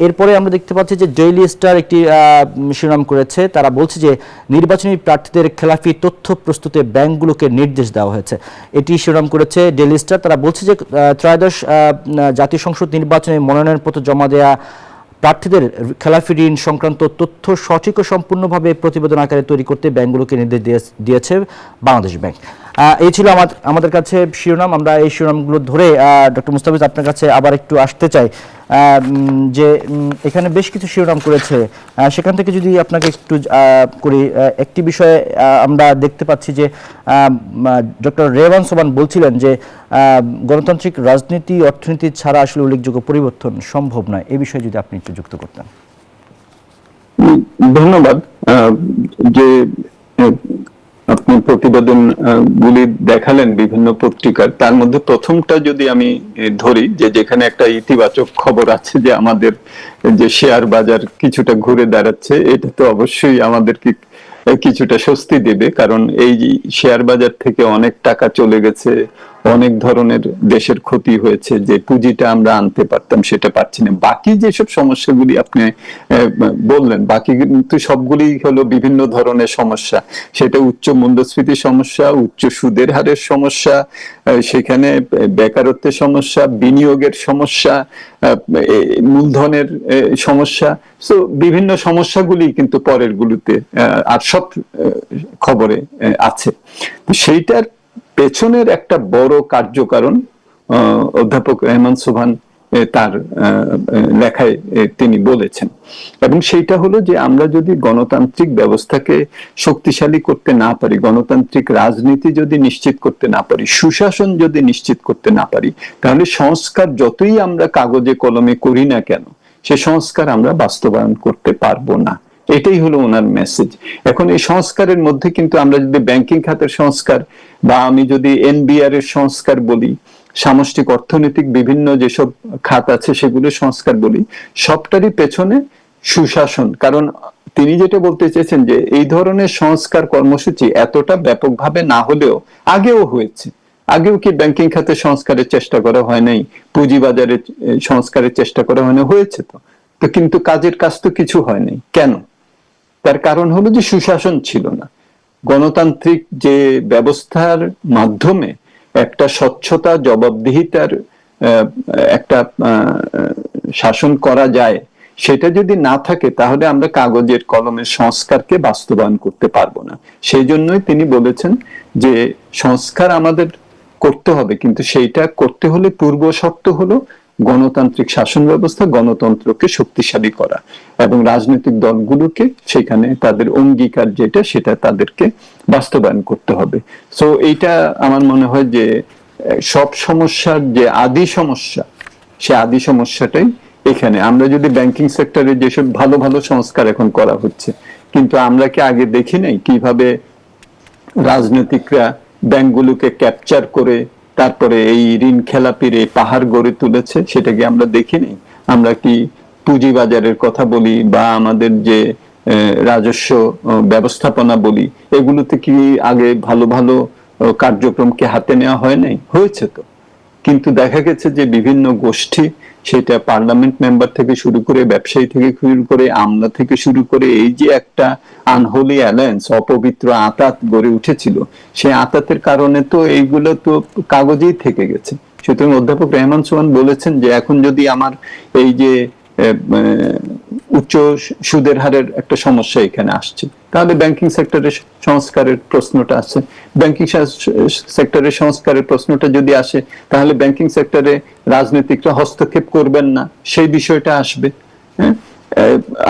এরপরে আমরা দেখতে পাচ্ছি যে ডেইলি স্টার একটি শিরোনাম করেছে। তারা বলছে যে নির্বাচনী প্রার্থীদের খেলাফি তথ্য প্রস্তুতে ব্যাংকগুলোকে নির্দেশ দেওয়া হয়েছে। এটি শিরোনাম করেছে ডেইলি স্টার। তারা বলছে যে ত্রয়োদশ জাতীয় সংসদ নির্বাচনে মনোনয়নপত্র জমা দেওয়া প্রার্থীদের খেলাফি ঋণ সংক্রান্ত তথ্য সঠিক ও সম্পূর্ণভাবে প্রতিবেদন আকারে তৈরি করতে ব্যাংকগুলোকে নির্দেশ দিয়েছে বাংলাদেশ ব্যাংক। এই ছিল আমাদের কাছে শিরোনাম। আমরা এই শিরোনামগুলো ধরে ডক্টর মুস্তাফিজ আপনার কাছে আবার একটু আসতে চাই যে এখানে বেশ কিছু শিরোনাম করেছে, সেখান থেকে যদি আপনাকে একটু করি। একটি বিষয়ে আমরা দেখতে পাচ্ছি যে ডক্টর রেহমান সোবহান বলছিলেন যে গণতান্ত্রিক রাজনীতি অর্থনীতি ছাড়া আসলে উল্লেখযোগ্য পরিবর্তন সম্ভব নয়। এই বিষয়ে যদি আপনি একটু যুক্ত করতেন। ধন্যবাদ। যে আপনি প্রতিবেদন গুলি দেখালেন বিভিন্ন পত্রিকার, তার মধ্যে প্রথমটা যদি আমি ধরি, যে যেখানে একটা ইতিবাচক খবর আছে যে আমাদের যে শেয়ার বাজার কিছুটা ঘুরে দাঁড়াচ্ছে, এটা তো অবশ্যই আমাদেরকে কিছুটা স্বস্তি দেবে। কারণ এই শেয়ার বাজার থেকে অনেক টাকা চলে গেছে, অনেক ধরনের দেশের ক্ষতি হয়েছে, যে পুঁজিটা আমরা আনতে পারতাম সেটা পারছি না। বাকি যেসব সমস্যাগুলি আপনি বললেন, বাকি কিন্তু সবগুলি হলো বিভিন্ন ধরনের সমস্যা। সেটা উচ্চ মূল্যস্ফীতির সমস্যা, উচ্চ সুদের হারের সমস্যা, সেখানে বেকারত্বের সমস্যা, বিনিয়োগের সমস্যা, মূলধনের সমস্যা। তো বিভিন্ন সমস্যাগুলি কিন্তু পরের গুলোতে আর সব খবরে আছে। সেইটার পেছনের একটা বড় কার্যকারণ অধ্যাপক রেহমান সোবহান তার লেখায় তিনি বলেছেন, এবং সেইটা হলো যে আমরা যদি গণতান্ত্রিক ব্যবস্থাকে শক্তিশালী করতে না পারি, গণতান্ত্রিক রাজনীতি যদি নিশ্চিত করতে না পারি, সুশাসন যদি নিশ্চিত করতে না পারি, তাহলে সংস্কার যতই আমরা কাগজে কলমে করি না কেন, সে সংস্কার আমরা বাস্তবায়ন করতে পারবো না। এটাই হলো ওনার মেসেজ। এখন এই সংস্কারের মধ্যে কিন্তু আমরা যদি ব্যাংকিং খাতের সংস্কার বা আমি যদি এনবিআর এর সংস্কার বলি, সামষ্টিক অর্থনৈতিক বিভিন্ন যেসব খাত আছে সেগুলো সংস্কার বলি, সবটারই পেছনে সুশাসন। কারণ তিনি যেটা বলতে চেয়েছেন যে এই ধরনের সংস্কার কর্মসূচি এতটা ব্যাপকভাবে না হলেও আগেও হয়েছে। আগেও কি ব্যাংকিং খাতে সংস্কারের চেষ্টা করা হয় নাই? পুঁজিবাজারের সংস্কারের চেষ্টা করা হয় না? হয়েছে তো, কিন্তু কাজের কাজ তো কিছু হয় নাই। কেন? তার কারণ হলো যে সুশাসন ছিল না। গণতান্ত্রিক যে ব্যবস্থার মাধ্যমে একটা স্বচ্ছতা, জবাবদিহিতার একটা শাসন করা যায়, সেটা যদি না থাকে তাহলে আমরা কাগজের কলমের সংস্কারকে বাস্তবায়ন করতে পারবো না। সেই জন্যই তিনি বলেছেন যে সংস্কার আমাদের করতে হবে, কিন্তু সেইটা করতে হলে পূর্ব শর্ত হলো গণতান্ত্রিক শাসন ব্যবস্থা, গণতন্ত্রকে শক্তিশালী করা এবং রাজনৈতিক দলগুলোকে সেখানে তাদের অঙ্গীকার যেটা সেটা তাদেরকে বাস্তবায়ন করতে হবে। সো এইটা আমার মনে হয় যে সব সমস্যার যে আদি সমস্যা, সে আদি সমস্যাটাই এখানে। আমরা যদি ব্যাংকিং সেক্টরে যেসব ভালো ভালো সংস্কার এখন করা হচ্ছে, কিন্তু আমরা কি আগে দেখি নাই কিভাবে রাজনৈতিকরা ব্যাংকগুলোকে ক্যাপচার করে তারপরে এই ঋণ খেলাপির এই পাহাড় গড়ে তুলেছে? সেটা কি আমরা দেখিনি? আমরা কি পুঁজিবাজারের কথা বলি বা আমাদের যে রাজস্ব ব্যবস্থাপনা বলি, এগুলোতে কি আগে ভালো ভালো কার্যক্রমকে হাতে নেওয়া হয় নাই? হয়েছে তো, কিন্তু দেখা গেছে যে বিভিন্ন গোষ্ঠী, সেটা পার্লামেন্ট মেম্বার থেকে শুরু করে, ব্যবসায়ী থেকে শুরু করে, আমলা থেকে শুরু করে, এই যে একটা আনহোলি অ্যালায়েন্স, অপবিত্র আঁতাত গড়ে উঠেছিল, সেই আঁতাতের কারণে তো এইগুলো তো কাগজেই থেকে গেছে। সুতরাং অধ্যাপক রেহমান সোহান বলেছেন যে এখন যদি আমার এই যে উচ্চ সুদের হারের একটা সমস্যা এখানে আসছে, তাহলে ব্যাংকিং সেক্টরের সংস্কারের প্রশ্নটা আছে। ব্যাংকিং সেক্টরের সংস্কারের প্রশ্নটা যদি আসে, তাহলে ব্যাংকিং সেক্টরে রাজনীতিকরা হস্তক্ষেপ করবেন না, সেই বিষয়টা আসবে। হ্যাঁ,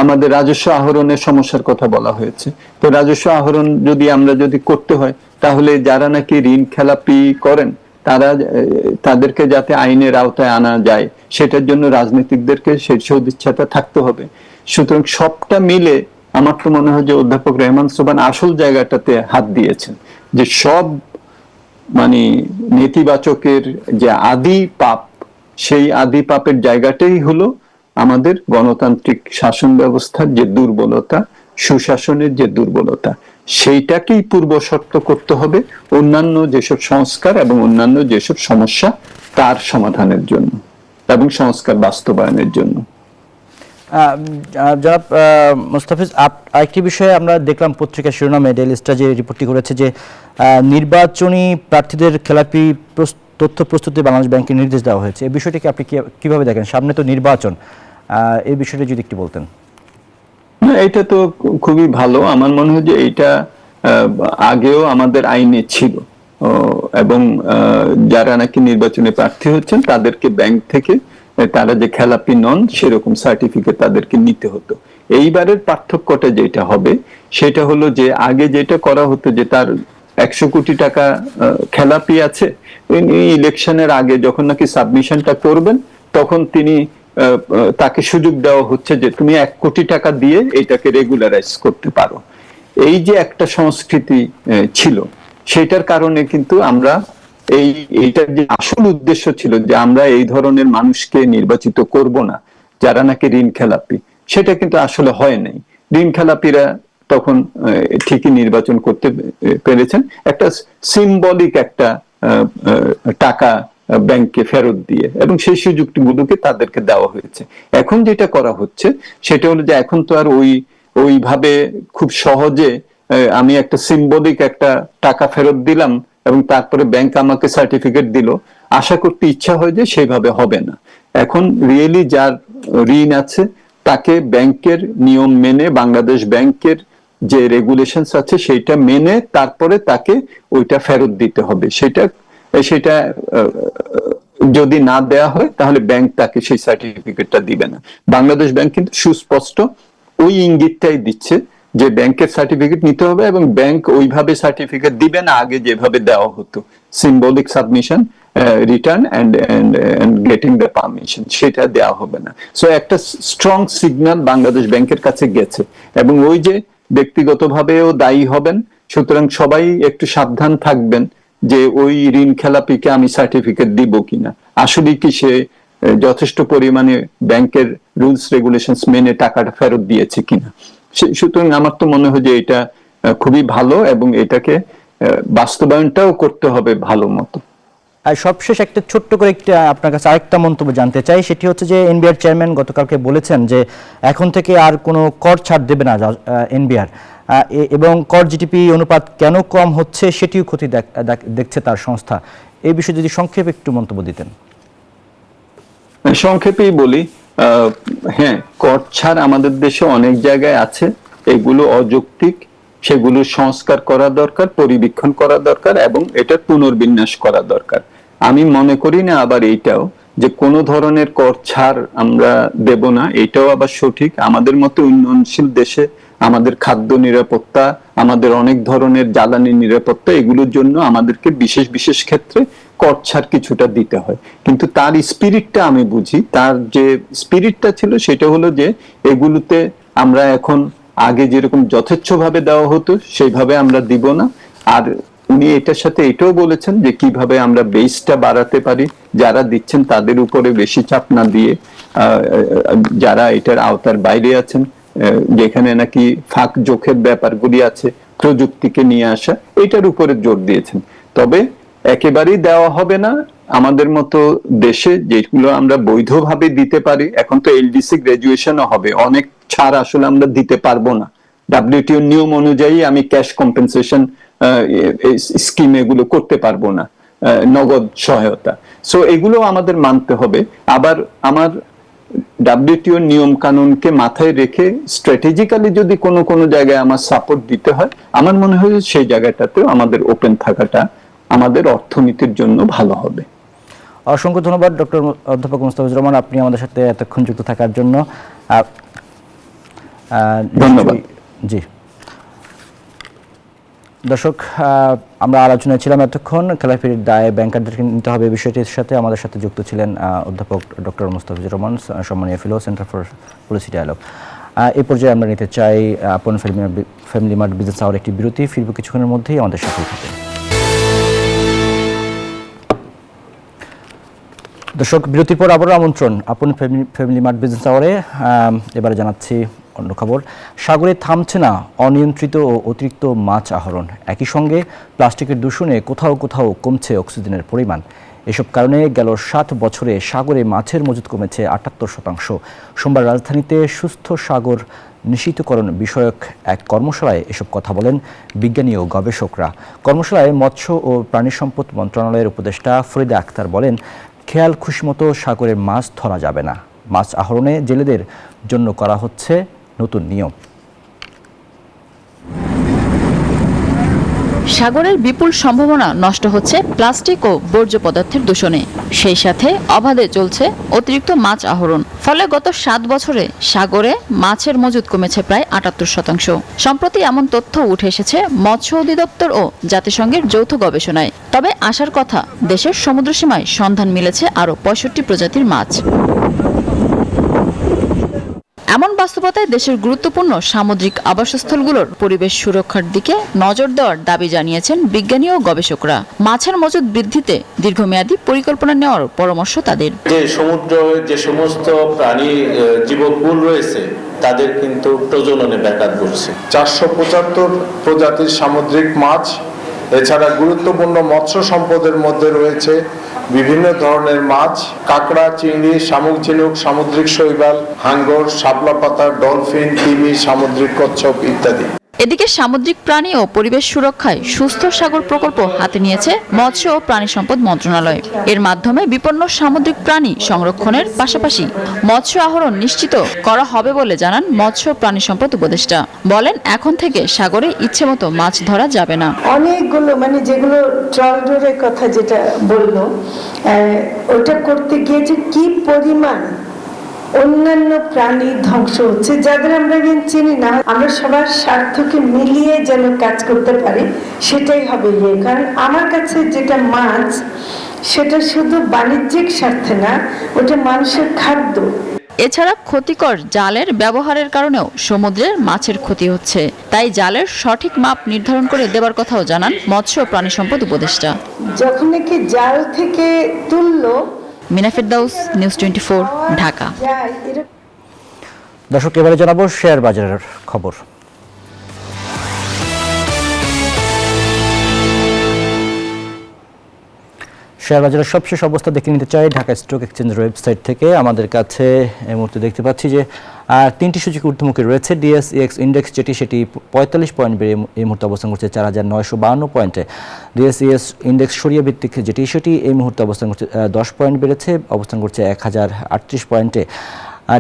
আমাদের রাজস্ব আহরণের সমস্যার কথা বলা হয়েছে। তো রাজস্ব আহরণ আমরা যদি করতে হয়, তাহলে যারা নাকি ঋণ খেলাপি করেন তাদেরকে যাতে আইনের আওতায় আনা যায়, সেটার জন্য রাজনীতিকদেরকে সেই সদিচ্ছাটা থাকতে হবে। সুতরাং সবটা মিলে আমার তো মনে হয় যে অধ্যাপক রেহমান সোবহান আসল জায়গাটাতে হাত দিয়েছেন, যে সব মানে নেতিবাচকের যে আদি পাপ, সেই আদি পাপের জায়গাটাই হলো আমাদের গণতান্ত্রিক শাসন ব্যবস্থার যে দুর্বলতা, সুশাসনের যে দুর্বলতা, সেইটাকেই পূর্ব শর্ত করতে হবে অন্যান্য যেসব সংস্কার এবং অন্যান্য যেসব সমস্যা তার সমাধানের জন্য এবং সংস্কার বাস্তবায়নের জন্য। জনাব মোস্তাফিজ, আরেকটি বিষয়ে আমরা দেখলাম পত্রিকা শিরোনামে ডেইলি স্টার যে রিপোর্টটি করেছে যে নির্বাচনী প্রার্থীদের খেলাপি তথ্য প্রস্তুতি বাংলাদেশ ব্যাংকের নির্দেশ দেওয়া হয়েছে। এই বিষয়টিকে আপনি কিভাবে দেখেন? সামনে তো নির্বাচন, এই বিষয়টি যদি একটু বলতেন। না, এটা তো খুবই ভালো। আমার মনে হয় যে এটা আগেও আমাদের আইনে ছিল, এবং যারা নাকি নির্বাচনে প্রার্থী হচ্ছেন তাদেরকে ব্যাংক থেকে তারা যে খেলাপি নন সেরকম সার্টিফিকেট তাদেরকে নিতে হতো। এইবারের পার্থক্যটা যেটা হবে সেটা হলো যে আগে যেটা করা হতো যে তার 100 কোটি টাকা খেলাপি আছে, ইলেকশনের আগে যখন নাকি সাবমিশনটা করবেন তখন তাকে সুযোগ দেওয়া হচ্ছে যে তুমি 1 কোটি টাকা দিয়ে এটাকে রেগুলারাইজ করতে পারো। এই যে একটা সংস্কৃতি ছিল, সেটার কারণে কিন্তু আমরা এইটার যে আসল উদ্দেশ্য ছিল যে আমরা এই ধরনের মানুষকে নির্বাচিত করব না যারা নাকি ঋণ খেলাপি, সেটা কিন্তু আসলে হয় নাই। ঋণ খেলাপিরা তখন ঠিকই নির্বাচন করতে পেরেছেন একটা সিম্বলিক একটা টাকা ব্যাংকে ফেরত দিয়ে, এবং সেই সুযোগগুলোকে তাদেরকে দেওয়া হয়েছে। এখন যেটা করা হচ্ছে সেটা হলো যে এখন তো আর ওইভাবে খুব সহজে আমি একটা সিম্বলিক একটা টাকা ফেরত দিলাম এবং তারপরে ব্যাংক আমাকে সার্টিফিকেট দিল, আশা করতে ইচ্ছা হয় যে সেইভাবে হবে না। এখন রিয়েলি যার ঋণ আছে তাকে ব্যাংকের নিয়ম মেনে, বাংলাদেশ ব্যাংকের যে রেগুলেশনস আছে সেইটা মেনে তারপরে তাকে ওইটা ফেরত দিতে হবে। সেটা যদি না দেয়া হয় তাহলে ব্যাংক তাকে সেই সার্টিফিকেটটা দিবে না। বাংলাদেশ ব্যাংক কিন্তু সুস্পষ্ট ওই ইঙ্গিতটাই দিচ্ছে যে ব্যাংকের সার্টিফিকেট নিতে হবে, এবং ব্যাংক ওইভাবে সার্টিফিকেট দিবে না আগে যেভাবে দেওয়া হতো, symbolic submission, return and getting the permission, সেটা দেওয়া হবে না। সো একটা স্ট্রং সিগন্যাল বাংলাদেশ ব্যাংকের কাছে গেছে, এবং ওই যে ব্যক্তিগতভাবেও দায়ী হবেন। সুতরাং সবাই একটু সাবধান থাকবেন যে ওই ঋণ খেলাপিকে আমি সার্টিফিকেট দিব কিনা, আসলে কি সে যথেষ্ট পরিমাণে ব্যাংকের রুলস রেগুলেশনস মেনে টাকাটা ফেরত দিয়েছে কিনা। সুতরাং আমার তো মনে হয় যে এটা খুবই ভালো, এবং এটাকে বাস্তবায়নটাও করতে হবে ভালো মতো। আর সবশেষ একটা ছোট্ট করে আপনার কাছে আরেকটা মন্তব্য জানতে চাই, সেটি হচ্ছে যে এনবিআর চেয়ারম্যান গতকালকে বলেছেন যে এখন থেকে আর কোনো কর ছাড় দেবে না এনবিআর, এবং কর জিডিপি অনুপাত কেন কম হচ্ছে সেটিও ক্ষতি দেখছে তার সংস্থা। এই বিষয়ে যদি সংক্ষেপে একটু মন্তব্য দিতেন। সংক্ষেপেই বলি, হ্যাঁ, কর ছাড় আমাদের দেশে অনেক জায়গায় আছে, এগুলো অযৌক্তিক, সেগুলো সংস্কার করা দরকার, পরিবীক্ষণ করা দরকার, এবং এটা পুনর্বিন্যাস করা দরকার। আমি মনে করি না আবার এইটাও যে কোনো ধরনের কর ছাড় আমরা দেব না, এটাও আবার সঠিক। আমাদের মতো উন্নয়নশীল দেশে আমাদের খাদ্য নিরাপত্তা, আমাদের অনেক ধরনের জ্বালানি নিরাপত্তা, এগুলোর জন্য আমাদেরকে বিশেষ বিশেষ ক্ষেত্রে কর ছাড় কিছুটা দিতে হয়। কিন্তু তার স্পিরিটটা আমি বুঝি, তার যে স্পিরিটটা ছিল সেটা হলো যে এগুলোতে আমরা এখন আগে যেরকম যথেচ্ছভাবে দেওয়া হতো সেইভাবে আমরা দিব না। আর উনি এটার সাথে এটাও বলেছেন যে কিভাবে আমরা বেসটা বাড়াতে পারি, যারা দিচ্ছেন তাদের উপরে বেশি চাপ না দিয়ে যারা এটার আওতার বাইরে আছেন, যেখানে নাকি ফাঁক জোখের ব্যাপারগুলি আছে, প্রযুক্তিকে নিয়ে আসা, এটার উপরে জোর দিয়েছেন। তবে একেবারেই দেওয়া হবে না আমাদের মতো দেশে যেগুলো আমরা বৈধভাবে দিতে পারি, এখন তো এলডিসি গ্রাজুয়েশনও হবে, অনেক ছাড় আসলে আমরা দিতে পারবো না। ডাব্লিউটিও নিয়ম অনুযায়ী আমি ক্যাশ কম্পেনসেশন স্কিম এগুলো করতে পারবো না, নগদ সহায়তা। সো এগুলো আমাদের মানতে হবে। আবার আমার ডাব্লিউটিও নিয়ম কানুনকে মাথায় রেখে স্ট্র্যাটেজিক্যালি যদি কোনো জায়গায় আমার সাপোর্ট দিতে হয়, আমার মনে হয় সেই জায়গাটাতেও আমাদের ওপেন থাকাটা আমাদের অর্থনীতির জন্য ভালো হবে। অসংখ্য ধন্যবাদ ডক্টর অধ্যাপক মুস্তাফিজুর রহমান, আপনি আমাদের সাথে এতক্ষণ যুক্ত থাকার জন্য। ধন্যবাদ। জি দর্শক, আমরা আলোচনায় ছিলাম এতক্ষণ খেলাপির দায়ে ব্যাংকারদেরকে নিতে হবে বিষয়টির সাথে। আমাদের সাথে যুক্ত ছিলেন অধ্যাপক ডক্টর মুস্তাফিজুর রহমান, সম্মানীয় ফেলো, সেন্টার ফর পলিসি ডায়ালগ। এই পর্যায়ে আমরা নিতে চাই আপন ফ্যামিলি মার্ট বিজনেস আওয়ার একটি বিরতি। ফিরব কিছুক্ষণের মধ্যেই, আমাদের সাথেই থাকেন। দর্শক, বিরতির পর আবারও আমন্ত্রণ আপন ফ্যামিলি মার্ট বিজনেস আওয়ারে। এবারে জানাচ্ছি অন্য খবর। সাগরে থামছে না অনিয়ন্ত্রিত ও অতিরিক্ত মাছ আহরণ। একই সঙ্গে প্লাস্টিকের দূষণে কোথাও কোথাও কমছে অক্সিজেনের পরিমাণ। এসব কারণে গেল 7 বছরে সাগরে মাছের মজুদ কমেছে 78%। সোমবার রাজধানীতে সুস্থ সাগর নিশ্চিতকরণ বিষয়ক এক কর্মশালায় এসব কথা বলেন বিজ্ঞানী ও গবেষকরা। কর্মশালায় মৎস্য ও প্রাণী সম্পদ মন্ত্রণালয়ের উপদেষ্টা ফরিদা আক্তার বলেন, খেয়াল খুশিমতো সাগরে মাছ ধরা যাবে না। মাছ আহরণে জেলেদের জন্য করা হচ্ছে নতুন নিয়ম। সাগরের বিপুল সম্ভাবনা নষ্ট হচ্ছে প্লাস্টিক ও বর্জ্য পদার্থের দূষণে। সেই সাথে অবাধে চলছে অতিরিক্ত মাছ আহরণ। ফলে গত 7 বছরে সাগরে মাছের মজুদ কমেছে প্রায় 78%। সম্প্রতি এমন তথ্য উঠে এসেছে মৎস্য অধিদপ্তর ও জাতিসংঘের যৌথ গবেষণায়। তবে আশার কথা, দেশের সমুদ্রসীমায় সন্ধান মিলেছে আরও 65 প্রজাতির মাছ। এমন বাস্তবতায় দেশের গুরুত্বপূর্ণ সামুদ্রিক আবাসস্থলগুলোর পরিবেশ সুরক্ষার দিকে নজর দেওয়ার দাবি জানিয়েছেন বিজ্ঞানী ও গবেষকরা। মাছের মজুদ বৃদ্ধিতে দীর্ঘমেয়াদী পরিকল্পনা নেওয়ার পরামর্শ তাদের। যে সমুদ্র যে সমস্ত প্রাণী জীবকুল রয়েছে তাদের কিন্তু প্রজননে ব্যাঘাত ঘটছে। 475 প্রজাতির সামুদ্রিক মাছ, এছাড়া গুরুত্বপূর্ণ মৎস্য সম্পদের মধ্যে রয়েছে বিভিন্ন ধরনের মাছ, কাঁকড়া, চিংড়ি, শামুক ঝিনুক, সামুদ্রিক শৈবাল, হাঙ্গর, শাপলা পাতা, ডলফিন, তিমি, সামুদ্রিক কচ্ছপ ইত্যাদি। এদিকে সামুদ্রিক প্রাণী ও পরিবেশ সুরক্ষায় সুস্থ সাগর প্রকল্প হাতে নিয়েছে মৎস্য ও প্রাণী সম্পদ মন্ত্রণালয়। এর মাধ্যমে বিপন্ন সামুদ্রিক প্রাণী সংরক্ষণের পাশাপাশি মৎস্য আহরণ নিশ্চিত করা হবে বলে জানান মৎস্য প্রাণী সম্পদ উপদেষ্টা। বলেন, এখন থেকে সাগরে ইচ্ছেমতো মাছ ধরা যাবে না। অনেকগুলো যেগুলো ট্রলডোরের কথা যেটা বললো, ওটা করতে গিয়ে যে কি পরিমাণ অন্যান্য প্রাণী ধ্বংস হচ্ছে, যাদের আমরা চিনি না। আমরা সবার স্বার্থকে মিলিয়ে যেন কাজ করতে পারি, সেটাই হবে কারণ আমার কাছে যেটা মাছ, সেটা শুধু বাণিজ্যিক স্বার্থে না, ওটা মানুষের খাদ্য। এছাড়া ক্ষতিকর জালের ব্যবহারের কারণেও সমুদ্রের মাছের ক্ষতি হচ্ছে। তাই জালের সঠিক মাপ নির্ধারণ করে দেবার কথাও জানান মৎস্য ও প্রাণী সম্পদ উপদেষ্টা। যখন নাকি জাল থেকে তুললো। মিনা ফেরদাউস, নিউজ 24, ঢাকা। দর্শক, এবারে জানাবো শেয়ার বাজারের খবর। শেয়ার বাজারের সবশেষ অবস্থা দেখে নিতে চাই ঢাকা স্টক এক্সচেঞ্জের ওয়েবসাইট থেকে। আমাদের কাছে এই মুহূর্তে দেখতে পাচ্ছি যে 3টি সূচক ঊর্ধ্বমুখী রয়েছে। ডিএসইএক্স ইন্ডেক্স সেটি 45 পয়েন্ট বেড়ে এই মুহূর্তে অবস্থান করছে 4952 পয়েন্টে। ডিএসইএস ইন্ডেক্স সরিয়া ভিত্তিক সেটি এই মুহূর্তে অবস্থান করছে 10 পয়েন্ট বেড়েছে, অবস্থান করছে 1038 পয়েন্টে।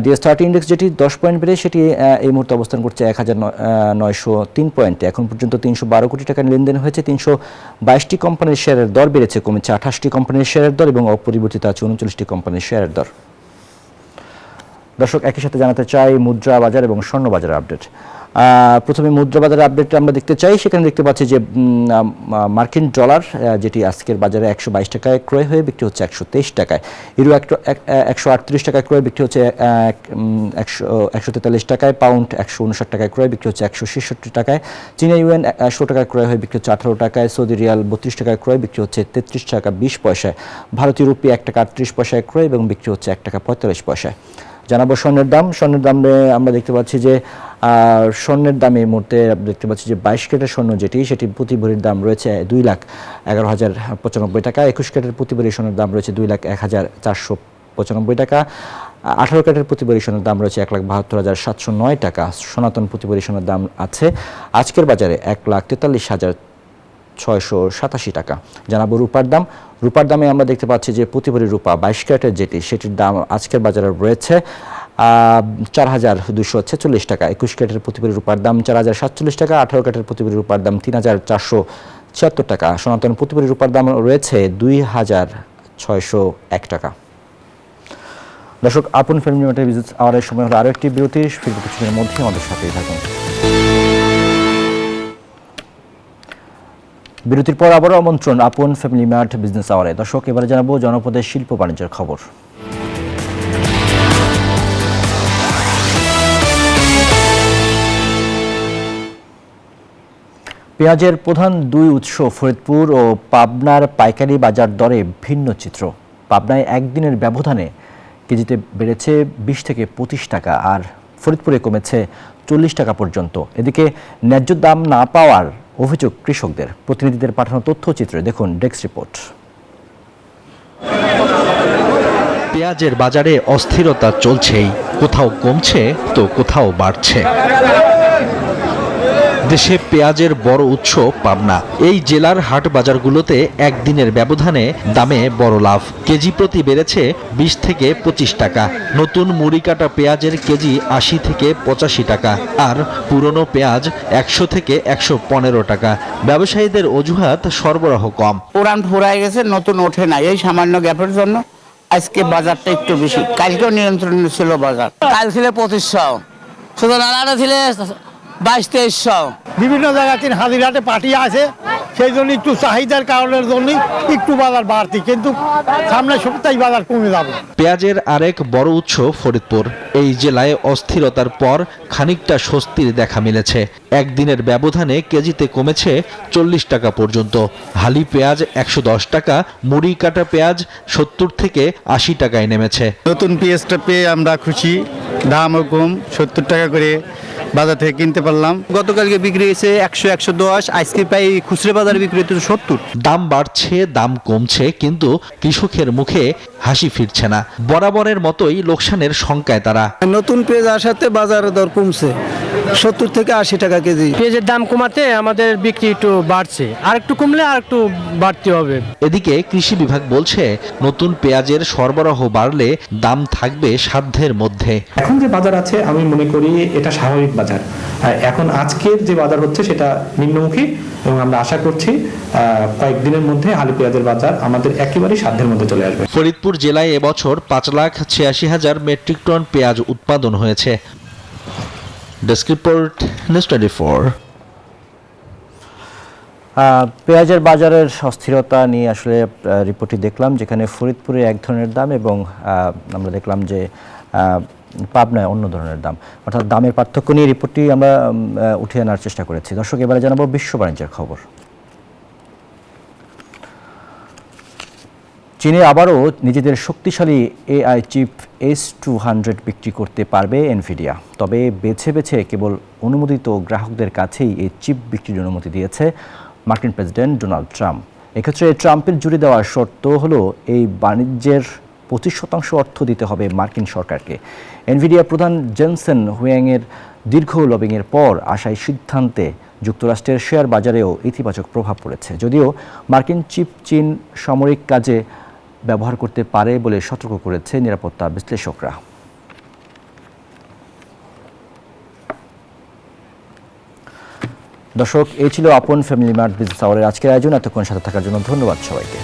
ডিএস30 ইন্ডেক্স 10 পয়েন্ট বেড়ে সেটি এই মুহূর্তে অবস্থান করছে 1903 পয়েন্টে। এখন পর্যন্ত 312 কোটি টাকা লেনদেন হয়েছে। 322টি কোম্পানির শেয়ারের দর বেড়েছে, কমেছে 28টি কোম্পানির শেয়ারের দর এবং অপরিবর্তিত আছে 39টি কোম্পানির শেয়ারের দর। দর্শক, একই সাথে জানাতে চাই মুদ্রা বাজার এবং স্বর্ণ বাজারের আপডেট। প্রথমে মুদ্রা বাজারের আপডেট আমরা দেখতে চাই। সেখানে দেখতে পাচ্ছি যে মার্কিন ডলার যেটি আজকের বাজারে 122 টাকায় ক্রয় হয়ে বিক্রি হচ্ছে 123 টাকায়। ইউরো 138 টাকায় ক্রয় বিক্রি হচ্ছে 143 টাকায়। পাউন্ড 159 টাকায় ক্রয় বিক্রি হচ্ছে 166 টাকায়। চীনা ইউএন 16 টাকায় ক্রয় হয়ে বিক্রি হচ্ছে 18 টাকায়। সৌদি রিয়াল 32 টাকায় ক্রয় বিক্রি হচ্ছে 33 টাকা 20 পয়সায়। ভারতীয় রুপি 1 টাকা 38 পয়সায় ক্রয় এবং বিক্রি হচ্ছে 1 টাকা 45 পয়সায়। জানাবো স্বর্ণের দামে আমরা দেখতে পাচ্ছি যে স্বর্ণের দামে এই মুহূর্তে দেখতে পাচ্ছি যে 22 ক্যারেটের স্বর্ণ সেটি প্রতি ভরির দাম রয়েছে 2,11,095 টাকা। 21 ক্যারেটের প্রতি ভরি স্বর্ণের দাম রয়েছে 2,01,495 টাকা। 18 ক্যারেটের প্রতি ভরি স্বর্ণের দাম রয়েছে 1,72,709 টাকা। সনাতন প্রতি ভরি স্বর্ণের দাম আছে আজকের বাজারে 1,43,687 টাকা। জানাবো রূপার দামে আমরা দেখতে পাচ্ছি যে প্রতি ভরি রূপা 22 ক্যারেটের সেটির দাম আজকের বাজারে রয়েছে 4,246 টাকা। 21 ক্যারেটের প্রতি ভরি রূপার দাম 4,047 টাকা। 18 ক্যারেটের প্রতি ভরি রূপার দাম 3,476 টাকা। সনাতন প্রতি ভরি রূপার দাম রয়েছে 2,601 টাকা। দর্শক, আপন ফ্যামিলি ম্যাটার বিজনেস আওয়ারের সময় হলো আরও একটি বিরতি। ফিরব কিছুদিনের মধ্যে, আমাদের সাথেই থাকুন। বিরতির পর আবারও আমন্ত্রণ আপন ফ্যামিলি ম্যাট বিজনেস আওয়ারে। দর্শক, এবারে জানাবো জনপদের শিল্প বাণিজ্যের খবর। পেঁয়াজের প্রধান দুই উৎস ফরিদপুর ও পাবনার পাইকারি বাজার দরে ভিন্ন চিত্র। পাবনায় একদিনের ব্যবধানে কেজিতে বেড়েছে 20 থেকে 25 টাকা, আর ফরিদপুরে কমেছে 40 টাকা পর্যন্ত। এদিকে ন্যায্য দাম না পাওয়ার অভিযোগ কৃষকদের। প্রতিনিধিদের পাঠানো তথ্যচিত্রে দেখুন ডেস্ক রিপোর্ট। পেঁয়াজের বাজারে অস্থিরতা চলছেই, কোথাও কমছে তো কোথাও বাড়ছে। দেশে পেঁয়াজের বড় উৎস পাবনা। এই জেলার হাট বাজারগুলোতে একদিনের ব্যবধানে দামে বড় লাভ। কেজি প্রতি বেড়েছে 20 থেকে 25 টাকা। নতুন মুড়ি কাটা পেঁয়াজের কেজি 80 থেকে 85 টাকা, আর পুরনো পেঁয়াজ 100 থেকে 115 টাকা। ব্যবসায়ীদের অজুহাত সরবরাহ কম। পুরান ফুরাই গেছে, নতুন ওঠে না, এই সামান্য গ্যাপের জন্য আজকে বাজারটা একটু বেশি। কালকেও নিয়ন্ত্রণে ছিল বাজার, কাল ছিল 2500, শুধু নালাটা ছিল 22-2300। বিভিন্ন জায়গাতে হাজিরাটে পার্টি আছে, সেই জন্য একটু চাহিদার কারণের জন্য একটু বাজার বাড়তি, কিন্তু সামনে সপ্তাহে বাজার কমে যাবে। পেঁয়াজের আরেক বড় উৎস ফরিদপুর। এই জেলায় অস্থিরতার পর খানিকটা স্বস্তির দেখা মিলেছে। একদিনের ব্যবধানে কেজিতে কমেছে 40 টাকা পর্যন্ত। হালি পেঁয়াজ 110 টাকা, মুড়ি কাটা পেঁয়াজ 70 থেকে 80 টাকায় নেমেছে। নতুন পেঁয়াজটা পেয়ে আমরা খুশি, দামও কম, 70 টাকা করে বাজার থেকে কিনতে পারলাম। গতকালকে বিক্রি হয়েছে 100-110, আজকে প্রায় খুচরা বাজারে বিক্রি হচ্ছে 70। দাম বাড়ছে, দাম কমছে, কিন্তু কৃষকের মুখে হাসি ফিরছে না। বরাবরের মতোই লোকসানের শঙ্কায় তারা। নতুন পেঁয়াজ আসাতে বাজারের দর কমছে 70 থেকে 80 টাকা কেজি। পেঁয়াজের দাম কমাতে আমাদের বিক্রি একটু বাড়ছে, আর একটু কমলে আর একটু বাড়তে হবে। এদিকে কৃষি বিভাগ বলছে নতুন পেঁয়াজের সরবরাহ বাড়লে দাম থাকবে সাধ্যের মধ্যে। এখন যে বাজার আছে আমি মনে করি এটা স্বাভাবিক বাজার। এখন আজকের যে বাজার হচ্ছে সেটা নিম্নমুখী, এবং আমরা আশা করছি কয়েকদিনের মধ্যে আলু পেঁয়াজের বাজার আমাদের একেবারেই সাধ্যের মধ্যে চলে আসবে। ফরিদপুর জেলায় এবছর 5,86,000 মেট্রিক টন পেঁয়াজ উৎপাদন হয়েছে। Desk report, news 24। পেঁয়াজের বাজারের অস্থিরতা নিয়ে আসলে রিপোর্টটি দেখলাম, যেখানে ফরিদপুরে এক ধরনের দাম এবং আমরা দেখলাম যে পাবনায় অন্য ধরনের দাম, অর্থাৎ দামের পার্থক্য নিয়ে রিপোর্টটি আমরা উঠিয়ে আনার চেষ্টা করেছি। দর্শক, এবারে জানাবো বিশ্ব বাণিজ্যের খবর। চীনে আবারও নিজেদের শক্তিশালী AI চিপ S200 বিক্রি করতে পারবে এনভিডিয়া। তবে বেছে বেছে কেবল অনুমোদিত গ্রাহকদের কাছেই এই চিপ বিক্রির অনুমতি দিয়েছে মার্কিন প্রেসিডেন্ট ডোনাল্ড ট্রাম্প। এক্ষেত্রে ট্রাম্পের জুড়ে দেওয়ার শর্ত হলো এই বাণিজ্যের 25% অর্থ দিতে হবে মার্কিন সরকারকে। এনভিডিয়া প্রধান জেনসেন হুয়াংয়ের দীর্ঘ লবিংয়ের পর আসা এই সিদ্ধান্তে যুক্তরাষ্ট্রের শেয়ার বাজারেও ইতিবাচক প্রভাব পড়েছে। যদিও মার্কিন চিপ চীন সামরিক কাজে ব্যবহার করতে পারে বলে সতর্ক করেছে নিরাপত্তা বিশ্লেষকরা। দর্শক, এই ছিল আপন ফ্যামিলি মার্ট বিজনেস আওয়ারের আজকের আয়োজন। এতক্ষণ সাথে থাকার জন্য ধন্যবাদ সবাইকে।